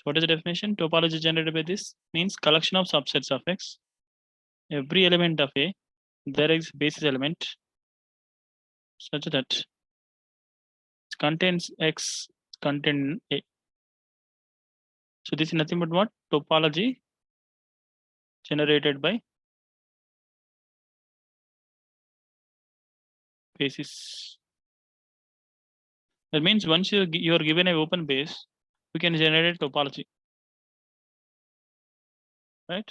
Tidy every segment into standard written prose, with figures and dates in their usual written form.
What is the definition? Topology generated by this means collection of subsets of X. Every element of A, there is basis element such that it contains X contain A. So this is nothing but what? Topology generated by basis. That means once you are given an open base, we can generate topology, right?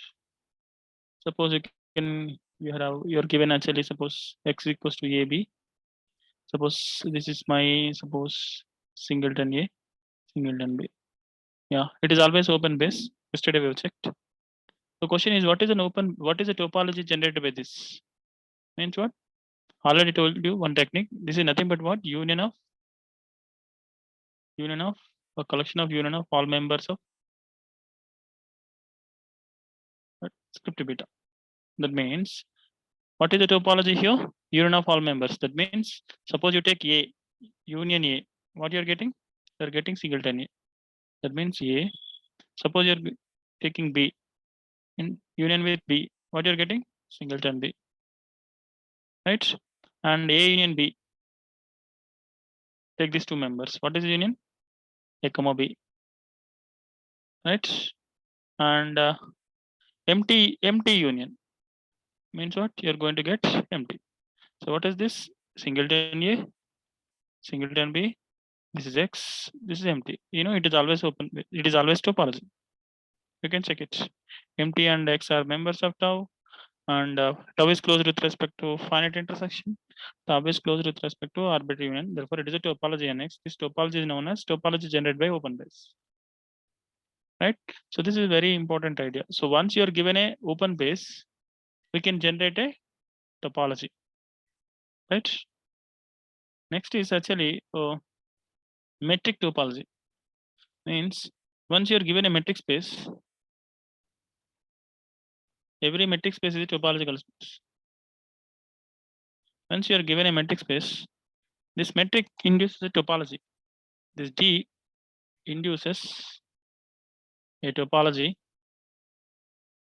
Suppose you're given actually, suppose X equals to AB. Suppose this is my singleton A, singleton B. Yeah, it is always open base. Yesterday we checked. The question is, what is a topology generated by this? Means what? Already told you one technique. This is nothing but what? Union of a collection of union of all members of script beta. That means, what is the topology here? Union of all members. That means, suppose you take A, union A. What you're getting? You're getting singleton A. That means A. Suppose you're taking B in union with B. What you're getting? Singleton B. Right? And A union B. Take these two members. What is the union? A comma B. Right? And empty union means what? You're going to get empty. So what is this? Singleton A, singleton B. This is X. This is empty. You know, it is always open. It is always topology. You can check it. Empty and X are members of tau, and tau is closed with respect to finite intersection. Tau is closed with respect to arbitrary union. Therefore, it is a topology NX. This topology is known as topology generated by open base. Right? So this is a very important idea. So once you are given a open base, we can generate a topology. Right? Next is actually metric topology. Means once you are given a metric space, every metric space is a topological space. Once you are given a metric space, this metric induces a topology. This D induces a topology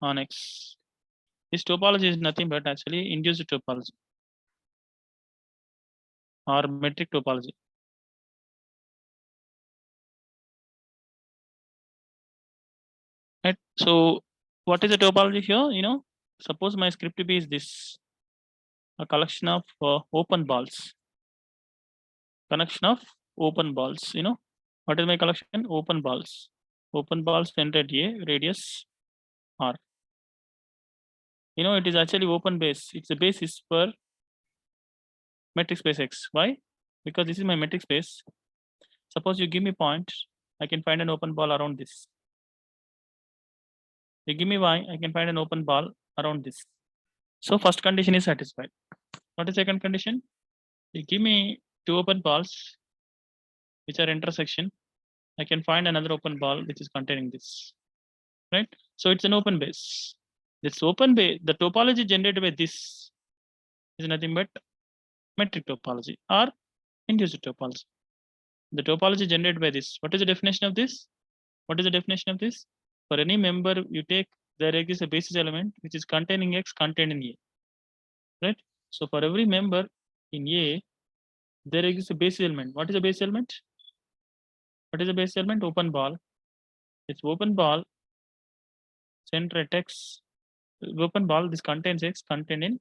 on X. This topology is nothing but actually induced topology or metric topology. Right? So what is the topology here? You know, suppose my script B is this, a collection of open balls. Connection of open balls. You know, what is my collection? Open balls. Open balls centered A, radius R. You know, it is actually open base. It's a basis for metric space X. Why? Because this is my metric space. Suppose you give me point, I can find an open ball around this. You give me Y, I can find an open ball around this. So first condition is satisfied. What is second condition? You give me two open balls which are intersection. I can find another open ball which is containing this. Right? So it's an open base. This open base, the topology generated by this is nothing but metric topology or induced topology. The topology generated by this. What is the definition of this? What is the definition of this? For any member you take, there exists a basis element which is containing X contained in A. Right? So for every member in A, there exists a basis element. What is a basis element? What is a basis element? Open ball. It's open ball, center at X. Open ball, this contains X contained in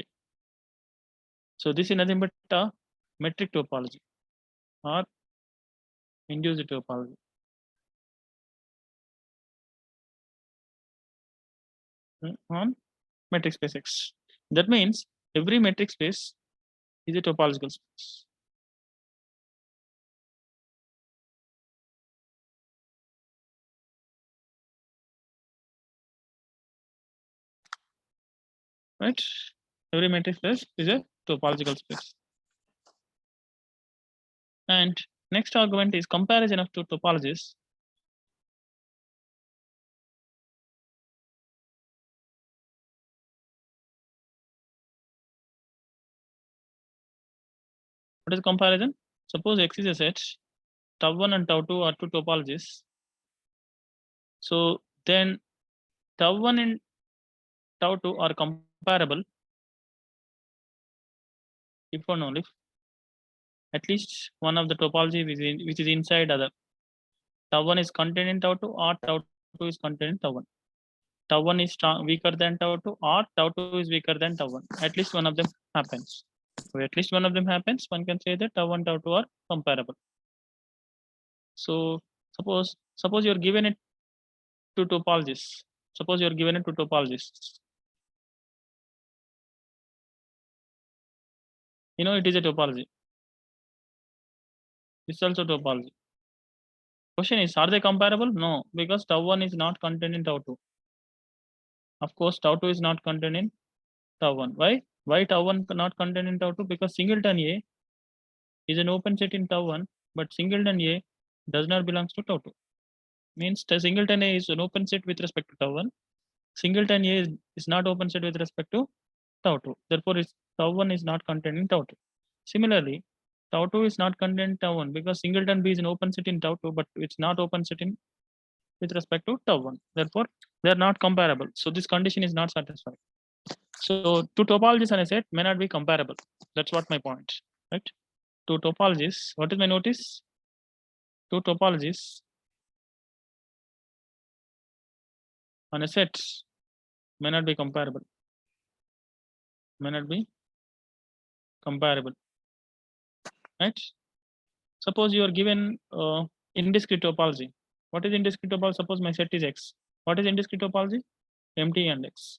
A. So this is nothing but a metric topology or induced topology. On metric space X. That means every metric space is a topological space. Right? Every metric space is a topological space. And next argument is comparison of two topologies. What is comparison? Suppose X is a set tau1 and tau2 are two topologies. So then tau1 and tau2 are comparable if or only if at least one of the topology which is inside other. Tau1 is contained in tau2 or tau2 is contained in tau1. Tau1 is weaker than tau2 or tau2 is weaker than tau1. At least one of them happens. So at least one of them happens, one can say that tau1 tau2 are comparable. So suppose you're given it two topologies. Suppose you're given it two topologies. You know it is a topology. This is also topology. Question is, are they comparable? No, because tau1 is not contained in tau2. Of course, tau2 is not contained in tau1. Why? Why tau1 not contained in tau2? Because singleton A is an open set in tau1, but singleton A does not belongs to tau2. Means the singleton A is an open set with respect to tau1. Singleton A is not open set with respect to tau2. Therefore, tau1 is not contained in tau2. Similarly, tau2 is not contained in tau1 because singleton B is an open set in tau2, but it's not open set in with respect to tau1. Therefore, they are not comparable. So this condition is not satisfied. So two topologies on a set may not be comparable. That's what my point, right? Two topologies. What is my notice? Two topologies on a set may not be comparable. May not be comparable, right? Suppose you are given indiscrete topology. What is indiscrete topology? Suppose my set is X. What is indiscrete topology? Empty and X.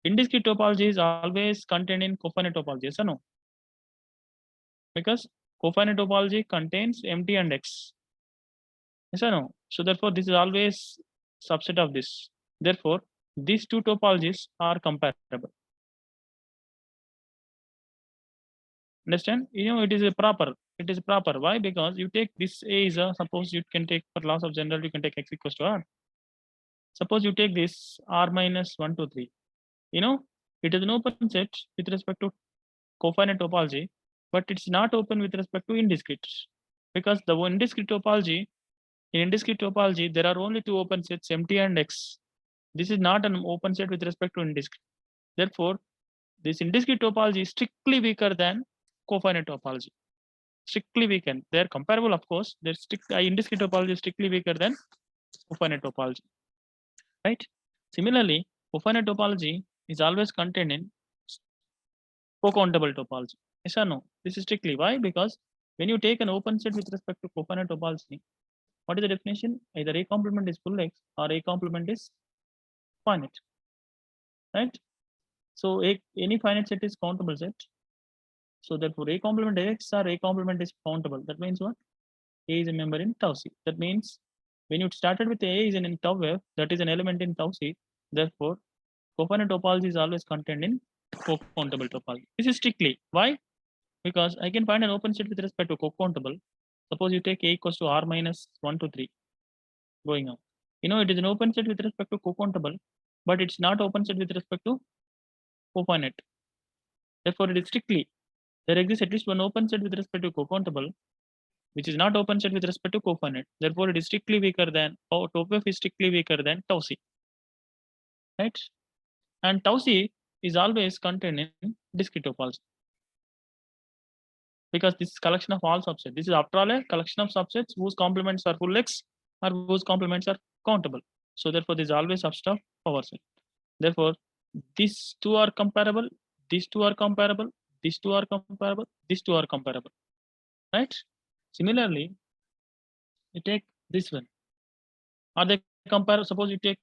Indiscrete topology is always contained in cofinite topology, yes or no? Because cofinite topology contains empty and X. Yes or no? So therefore, this is always subset of this. Therefore, these two topologies are comparable. Understand? You know, it is a proper. It is proper. Why? Because you take this A is a, suppose you can take for laws of general, you can take X equals to R. Suppose you take this R minus 1, 2, 3. You know, it is an open set with respect to cofinite topology, but it's not open with respect to indiscrete. Because the indiscrete topology, in indiscrete topology, there are only two open sets, empty and X. This is not an open set with respect to indiscrete. Therefore, this indiscrete topology is strictly weaker than cofinite topology. Strictly weaker. They are comparable, of course. They're indiscrete topology is strictly weaker than cofinite topology. Right? Similarly, cofinite topology is always contained in co-countable topology. Yes or no? This is strictly. Why? Because when you take an open set with respect to cofinite topology, what is the definition? Either A complement is full X or A complement is finite. Right? So any finite set is countable set. So therefore, A complement X or A complement is countable. That means what? A is a member in tau C. That means when you started with A is in tau F, that is an element in tau C. Therefore, cofinite topology is always contained in co-countable topology. This is strictly. Why? Because I can find an open set with respect to co-countable. Suppose you take A equals to R minus 1 to 3 going on. You know, it is an open set with respect to co-countable, but it's not open set with respect to cofinite. Therefore, it is strictly. There exists at least one open set with respect to co-countable, which is not open set with respect to cofinite. Therefore, it is strictly weaker than, tau F is strictly weaker than tau C. Right? And tau C is always contained in discrete topology. Because this is collection of all subsets. This is after all a collection of subsets whose complements are full X or whose complements are countable. So therefore, this is always subset of power set. Therefore, these two are comparable, these two are comparable, these two are comparable, these two are comparable. Right? Similarly, you take this one. Are they comparable? Suppose you take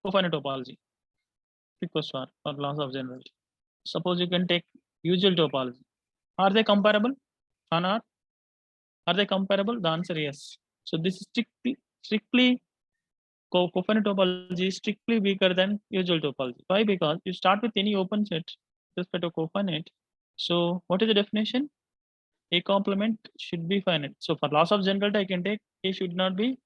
cofinite topology equals to R for laws of generality. Suppose you can take usual topology. Are they comparable on R? Are they comparable? The answer is yes. So this is strictly cofinite topology is strictly weaker than usual topology. Why? Because you start with any open set with respect to cofinite. So what is the definition? A complement should be finite. So for laws of generality, I can take A should not be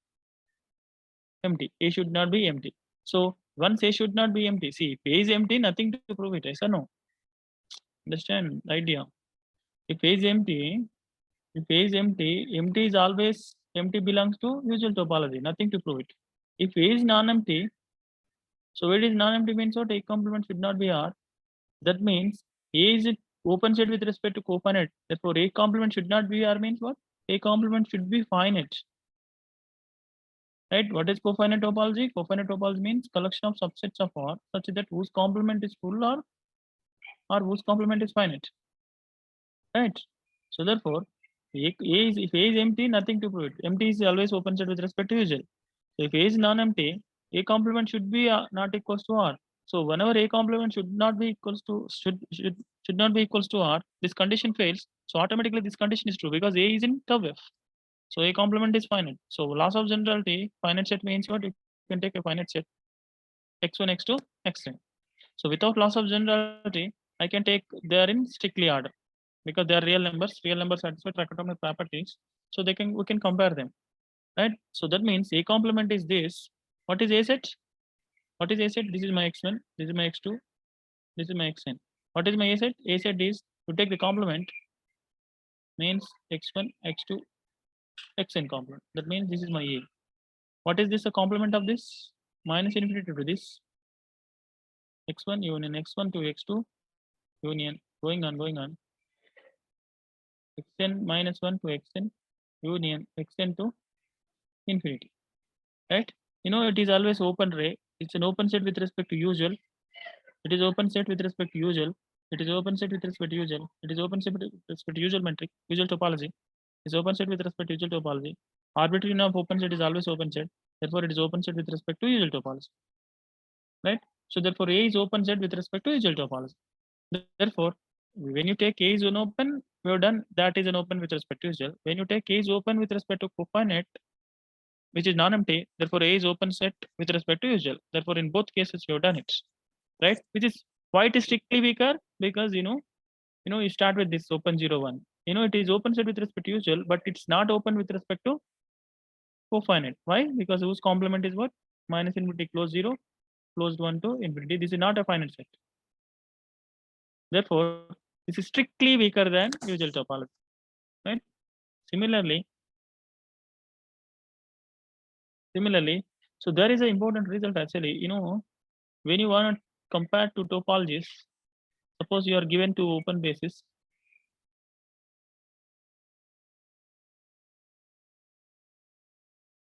empty. A should not be empty. So once A should not be empty, see, if A is empty, nothing to prove it. Yes or no? Understand the idea? If A is empty, If A is empty, empty is always empty belongs to usual topology, nothing to prove it. If A is non-empty, so it is non-empty means what? A complement should not be R. That means A is open set with respect to cofinite. Therefore, A complement should not be R means what? A complement should be finite. Right? What is cofinite topology? Cofinite topology means collection of subsets of R such that whose complement is full or whose complement is finite. Right? So therefore, if A is empty, nothing to prove it. Empty is always open set with respect to usual. So if A is non-empty, A complement should be not equals to R. So whenever A complement should not be equals to should not be equals to R, this condition fails. So automatically this condition is true because A is in tau F. So A complement is finite. So loss of generality, finite set means what? You can take a finite set x1, x2, xn. So without loss of generality, I can take they are in strictly order because they are real numbers. Real numbers satisfy trichotomic properties. So we can compare them. Right? So that means A complement is this. What is A set? What is A set? This is my x1, this is my x2, this is my xn. What is my A set? A set is to take the complement means x1, x2, xn complement. That means this is my A. What is this a complement of this? Minus infinity to this. x1 union x1 to x2 union going on. xn minus 1 to xn union xn to infinity. Right? You know, it is always open ray. It's an open set with respect to usual. It is open set with respect to usual. It is open set with respect to usual. It is open set with respect to usual metric, usual topology. It is open set with respect to usual topology. Arbitrary of open set is always open set. Therefore, it is open set with respect to usual topology. Right? So therefore, A is open set with respect to usual topology. Therefore, when you take A is an open, we have done that is an open with respect to usual. When you take A is open with respect to cofinite, which is non-empty, therefore A is open set with respect to usual. Therefore, in both cases, we have done it. Right? Which is why it is strictly weaker because you start with this open 0, 1. It is open set with respect to usual, but it's not open with respect to cofinite. Why? Because whose complement is what? Minus infinity closed 0, closed 1 to infinity. This is not a finite set. Therefore, this is strictly weaker than usual topology. Right? Similarly, so there is an important result actually. When you want to compare two topologies, suppose you are given two open bases.